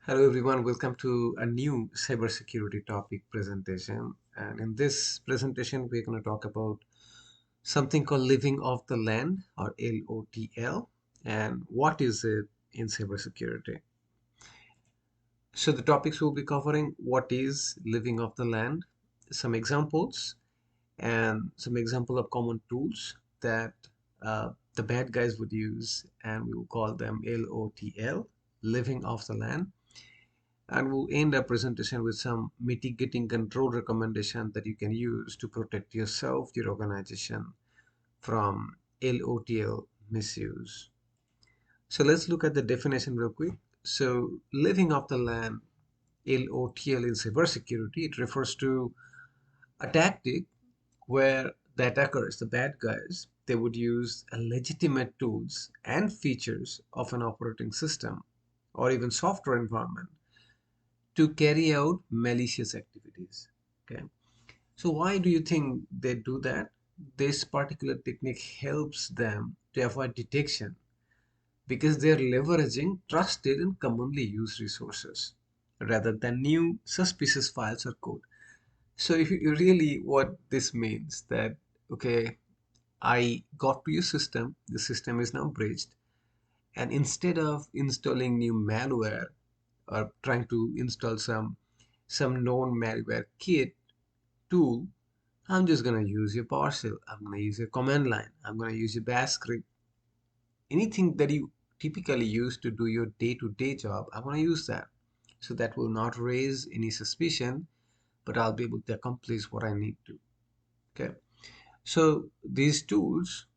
Hello everyone, welcome to a new cybersecurity topic presentation. And in this presentation, we're going to talk about something called living off the land or LOTL and what is it in cybersecurity. So the topics we'll be covering: what is living off the land, some examples, and some example of common tools that the bad guys would use, and we will call them LOTL, living off the land. And we'll end our presentation with some mitigating control recommendation that you can use to protect yourself, your organization from LOTL misuse. So let's look at the definition real quick. So living off the land, LOTL in cybersecurity, it refers to a tactic where the attackers, the bad guys, they would use legitimate tools and features of an operating system or even software environment to carry out malicious activities. Okay, so why do you think they do that? This particular technique helps them to avoid detection because they're leveraging trusted and commonly used resources rather than new suspicious files or code. So if you really, what this means that, okay, I got to your system, the system is now breached, and instead of installing new malware or trying to install some known malware kit tool, I'm just gonna use your PowerShell. I'm gonna use your command line. I'm gonna use your bash script. Anything that you typically use to do your day-to-day job, I want to use that. So that will not raise any suspicion, but I'll be able to accomplish what I need to. Okay. So these tools,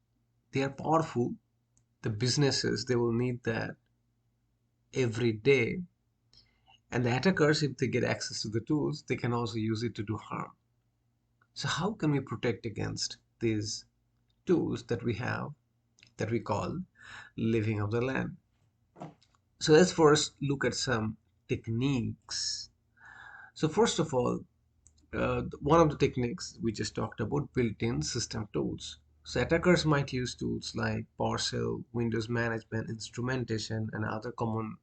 they are powerful. The businesses, they will need that every day. And the attackers, if they get access to the tools, they can also use it to do harm. So how can we protect against these tools that we have that we call living of the land? So let's first look at some techniques. So first of all, one of the techniques we just talked about, built-in system tools. So attackers might use tools like PowerShell, Windows Management Instrumentation, and other common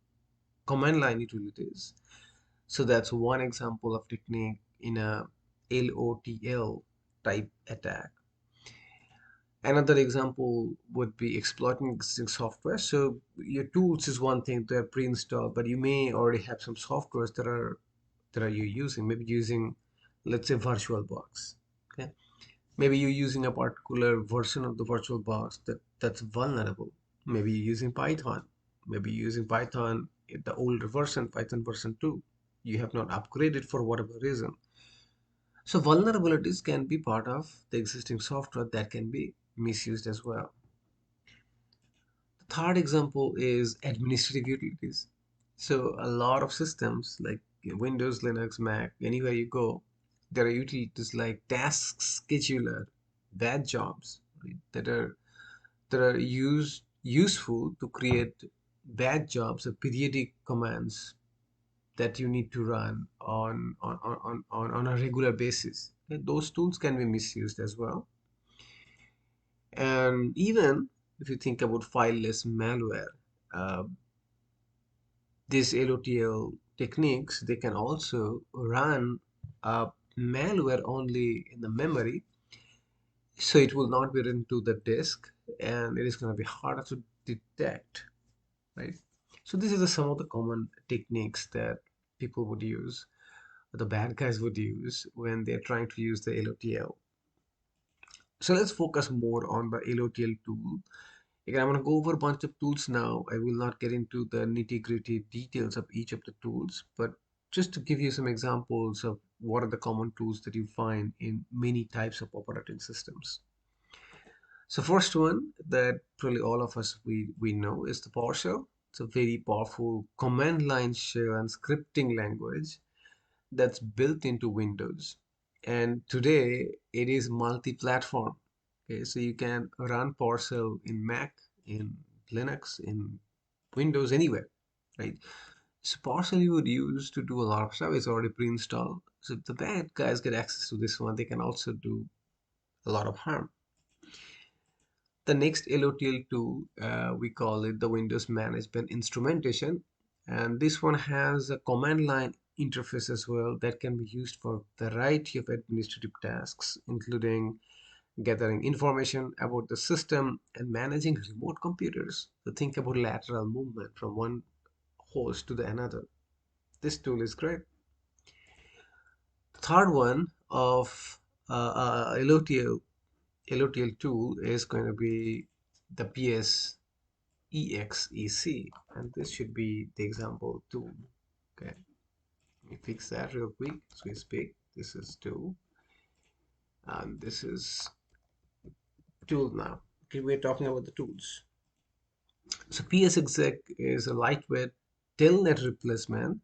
command line utilities. So that's one example of technique in a LOTL type attack. Another example would be exploiting existing software. So your tools is one thing, they're pre-installed, but you may already have some softwares that are you using. Maybe using, let's say, VirtualBox. Okay, maybe you're using a particular version of the VirtualBox that's vulnerable. Maybe you're using Python. Maybe you're using Python, the older version, Python version 2. You have not upgraded for whatever reason. So vulnerabilities can be part of the existing software that can be misused as well. The third example is administrative utilities. So a lot of systems like Windows, Linux, Mac, anywhere you go, there are utilities like task scheduler, bad jobs, right, that are useful to create bad jobs or periodic commands that you need to run on a regular basis. Okay, those tools can be misused as well. And even if you think about fileless malware, uh, these LOTL techniques, they can also run malware only in the memory, so it will not be written to the disk, and it is going to be harder to detect, right? So these are some of the common techniques that people would use, the bad guys would use when they're trying to use the LOTL. So let's focus more on the LOTL tool. Again, I'm going to go over a bunch of tools now. I will not get into the nitty-gritty details of each of the tools, but just to give you some examples of what are the common tools that you find in many types of operating systems. So first one that probably all of us we know is the PowerShell. It's a very powerful command line shell and scripting language that's built into Windows. And today it is multi-platform. Okay, so you can run PowerShell in Mac, in Linux, in Windows, anywhere, right? So PowerShell you would use to do a lot of stuff. It's already pre-installed. So if the bad guys get access to this one, they can also do a lot of harm. The next LOTL tool, we call it the Windows Management Instrumentation. And this one has a command line interface as well that can be used for a variety of administrative tasks, including gathering information about the system and managing remote computers. So think about lateral movement from one host to the another. This tool is great. Third one of LOTL tool is going to be the PSEXEC, and this should be the example tool. Okay, let me fix that real quick as we speak. This is tool, and this is tool now. Okay, we're talking about the tools. So PSExec is a lightweight telnet replacement,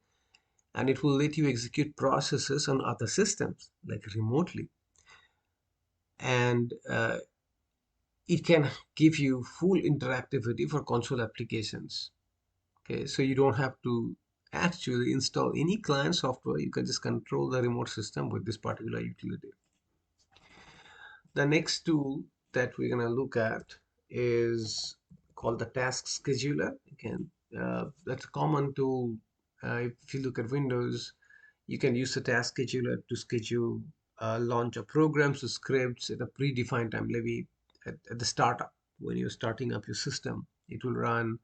and it will let you execute processes on other systems like remotely, and it can give you full interactivity for console applications. Okay, so you don't have to actually install any client software. You can just control the remote system with this particular utility. The next tool that we're going to look at is called the task scheduler. Again, that's a common tool. If you look at Windows, you can use the task scheduler to schedule launch of programs or scripts at a predefined time, maybe at the startup. When you're starting up your system, it will run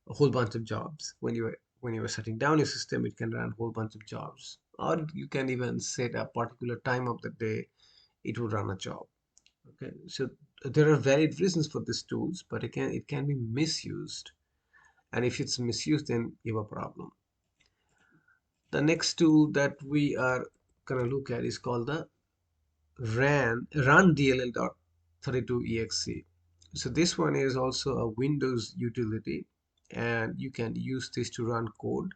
a whole bunch of jobs. When you are shutting down your system, it can run a whole bunch of jobs. Or you can even set a particular time of the day, it will run a job. Okay, so there are varied reasons for these tools, but it can be misused, and if it's misused, then you have a problem. The next tool that we are gonna look at is called the run DLL.32exe. So this one is also a Windows utility, and you can use this to run code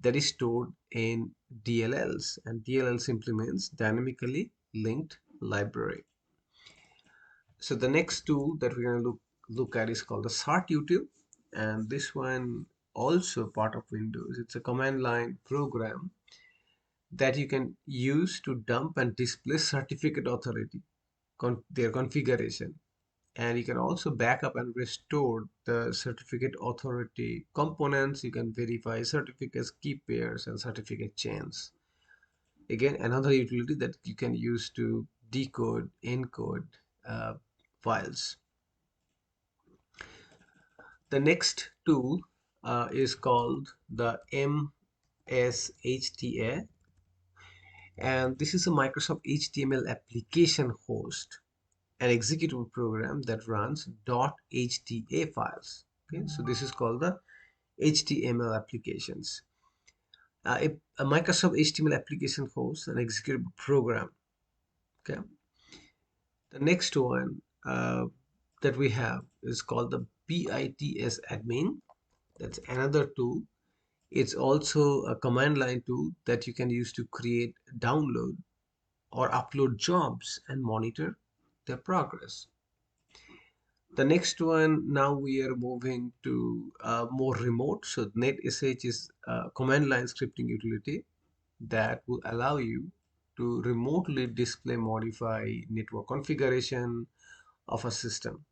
that is stored in DLLs, and DLL simply means dynamically linked library. So the next tool that we're going to look at is called the sort util, and this one also part of Windows. It's a command line program that you can use to dump and display certificate authority, their configuration, and you can also back up and restore the certificate authority components. You can verify certificates, key pairs, and certificate chains. Again, another utility that you can use to decode, encode files. The next tool is called the MSHTA, and this is a Microsoft HTML application host, an executable program that runs .hta files. Okay, so this is called the HTML applications. A Microsoft HTML application host, an executable program. Okay, the next one that we have is called the BITS admin. That's another tool. It's also a command line tool that you can use to create, download, or upload jobs and monitor their progress. The next one, now we are moving to more remote. So NetSH is a command line scripting utility that will allow you to remotely display, modify network configuration of a system.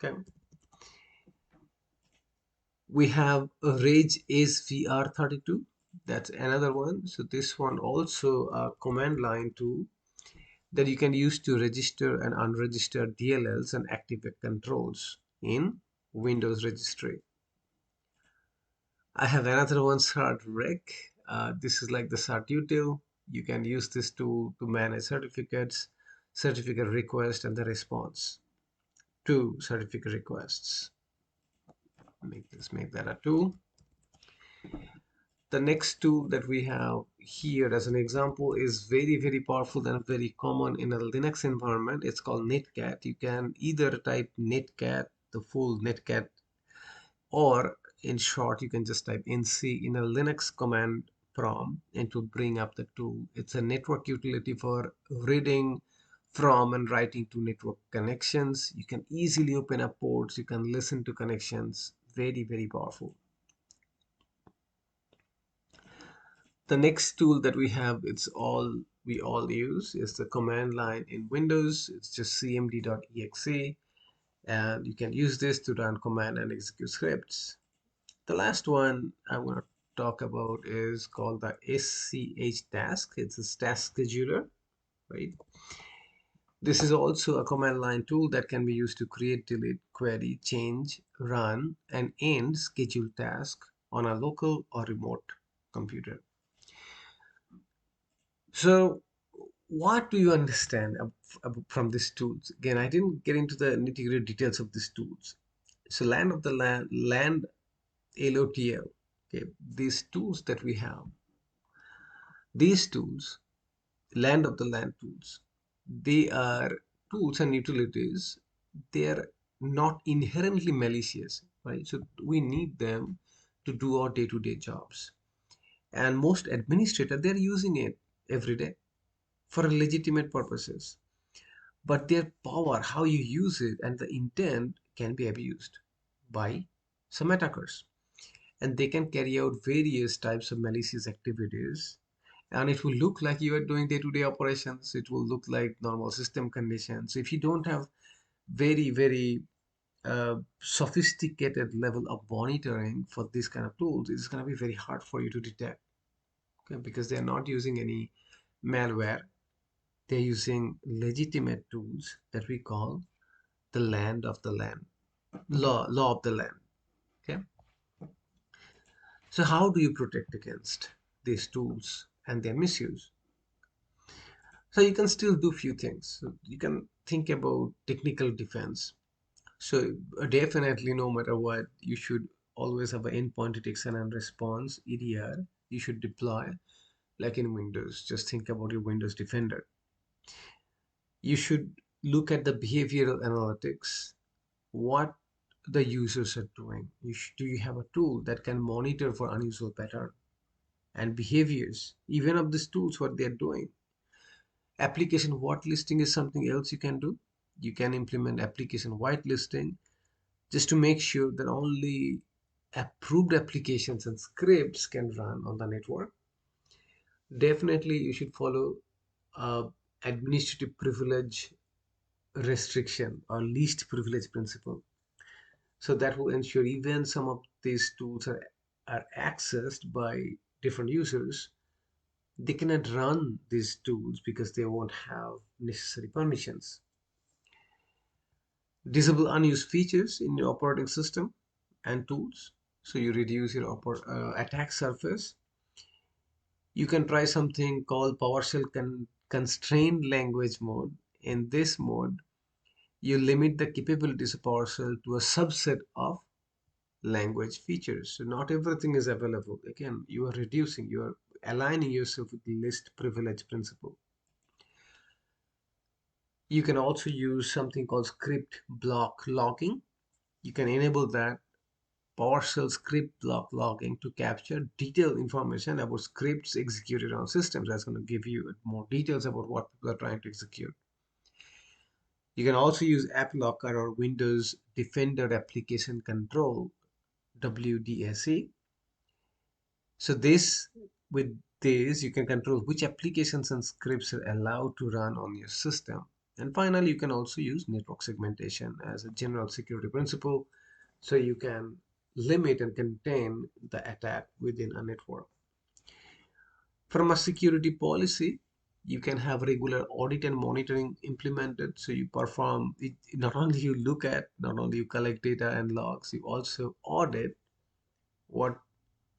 Okay. We have a Rage SVR32. That's another one. So this one also a command line tool that you can use to register and unregister DLLs and activate controls in Windows registry. I have another one, CertRec. This is like the cert util. You can use this tool to manage certificates, certificate request, and the response to certificate requests. Make that a tool. The next tool that we have here as an example is very powerful and very common in a Linux environment. It's called netcat. You can either type netcat, the full netcat, or in short you can just type nc in a Linux command prompt and to bring up the tool. It's a network utility for reading from and writing to network connections. You can easily open up ports, you can listen to connections. Very powerful. The next tool that we have, we all use, is the command line in Windows. It's just cmd.exe, and you can use this to run command and execute scripts. The last one I want to talk about is called the SCH task. It's a task scheduler, right? This is also a command line tool that can be used to create, delete, query, change, run, and end scheduled task on a local or remote computer. So, what do you understand from these tools? Again, I didn't get into the nitty-gritty details of these tools. So, land of the land LOTL. Okay, these tools that we have, these tools, land of the land tools, they are tools and utilities. They are not inherently malicious, right? So we need them to do our day-to-day jobs. And most administrators, they're using it every day for legitimate purposes. But their power, how you use it, and the intent can be abused by some attackers. And they can carry out various types of malicious activities, and it will look like you are doing day-to-day operations. It will look like normal system conditions. If you don't have very sophisticated level of monitoring for this kind of tools, it's going to be very hard for you to detect, okay? Because they're not using any malware. They're using legitimate tools that we call the land of the land, law of the land, okay? So how do you protect against these tools and their misuse? So you can still do few things. So you can think about technical defense. So definitely, no matter what, you should always have an endpoint detection and response EDR. You should deploy like in Windows. Just think about your Windows Defender. You should look at the behavioral analytics. What the users are doing. Do you have a tool that can monitor for unusual pattern and behaviors, even of these tools, what they're doing? Application whitelisting is something else you can do. You can implement application whitelisting just to make sure that only approved applications and scripts can run on the network. Definitely, you should follow administrative privilege restriction or least privilege principle. So that will ensure even some of these tools are accessed by different users, they cannot run these tools because they won't have necessary permissions. Disable unused features in your operating system and tools, so you reduce your attack surface. You can try something called PowerShell constrained language mode. In this mode, you limit the capabilities of PowerShell to a subset of language features. So not everything is available. Again, you are aligning yourself with the least privilege principle. You can also use something called script block logging. You can enable that PowerShell script block logging to capture detailed information about scripts executed on systems. That's going to give you more details about what people are trying to execute. You can also use App Locker or Windows Defender Application Control, WDSE. So with this, you can control which applications and scripts are allowed to run on your system. And finally, you can also use network segmentation as a general security principle, so you can limit and contain the attack within a network. From a security policy, you can have regular audit and monitoring implemented. So you perform it, not only you look at, not only you collect data and logs, you also audit what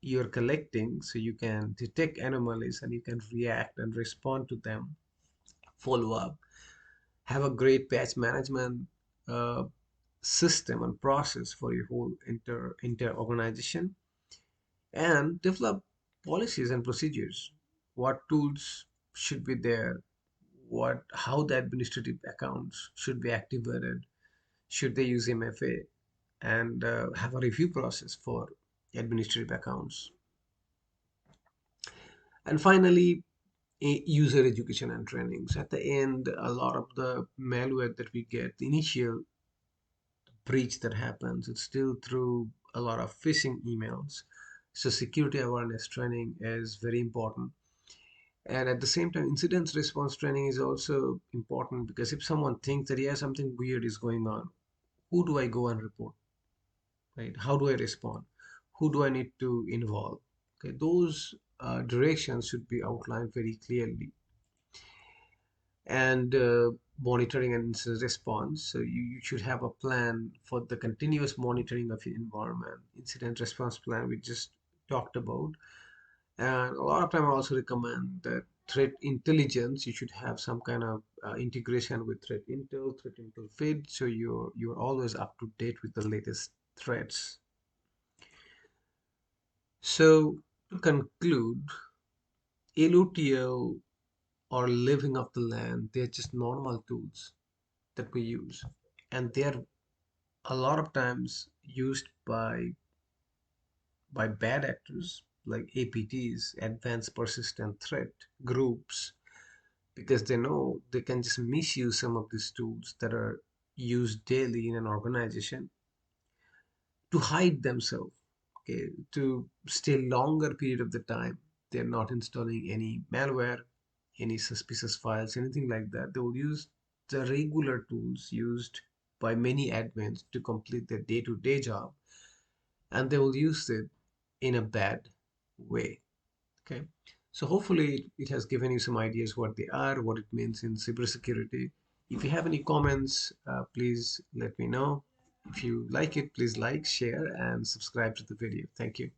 you're collecting, so you can detect anomalies and you can react and respond to them, follow up, have a great patch management uh, system and process for your whole inter organization, and develop policies and procedures. What tools should be there? What how the administrative accounts should be activated? Should they use MFA? And have a review process for administrative accounts. And finally, user education and training. So at the end, a lot of the malware that we get, the initial breach that happens, it's still through a lot of phishing emails. So security awareness training is very important. And at the same time, incident response training is also important, because if someone thinks that, yeah, something weird is going on, who do I go and report, right? How do I respond? Who do I need to involve? Okay, those directions should be outlined very clearly. And monitoring and incident response. So you should have a plan for the continuous monitoring of your environment. Incident response plan we just talked about. And a lot of time I also recommend that threat intelligence, you should have some kind of integration with threat intel feed, so you're always up to date with the latest threats. So to conclude, LOTL or living off the land, they're just normal tools that we use, and they're a lot of times used by bad actors like APTs, advanced persistent threat groups, because they know they can just misuse some of these tools that are used daily in an organization to hide themselves, okay, to stay longer period of the time. They're not installing any malware, any suspicious files, anything like that. They will use the regular tools used by many admins to complete their day-to-day job, and they will use it in a bad way. Okay, so hopefully it has given you some ideas what they are, what it means in cybersecurity. If you have any comments, please let me know. If you like it, please like, share, and subscribe to the video. Thank you.